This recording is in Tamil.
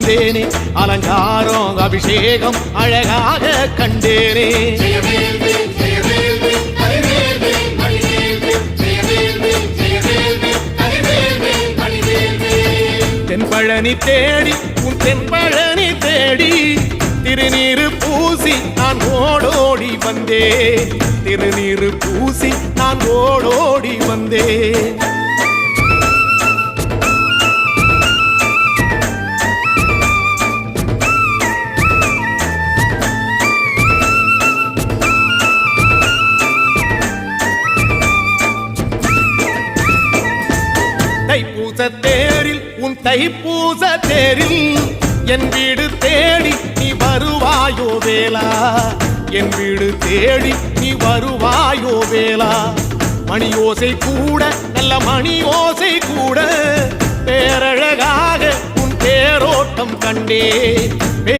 வந்தேனே அலங்காரம் அபிஷேகம் அழகாக கண்டேனே தென்பழனி தேடி உன் தென்பழனி தேடி திருநீரு பூசி நான் ஓடோடி வந்தே திருநீரு பூசி நான் ஓடோடி வந்தே தைப்பூச தேரில் உன் தைப்பூச தேரில் என் வீடு தேடி நீ வருவாயோ வேளா என் வீடு தேடி நீ வருவாயோ வேளா மணி ஓசை கூட நல்ல மணி ஓசை கூட பேரழகாக உன் தேரோட்டம் கண்டே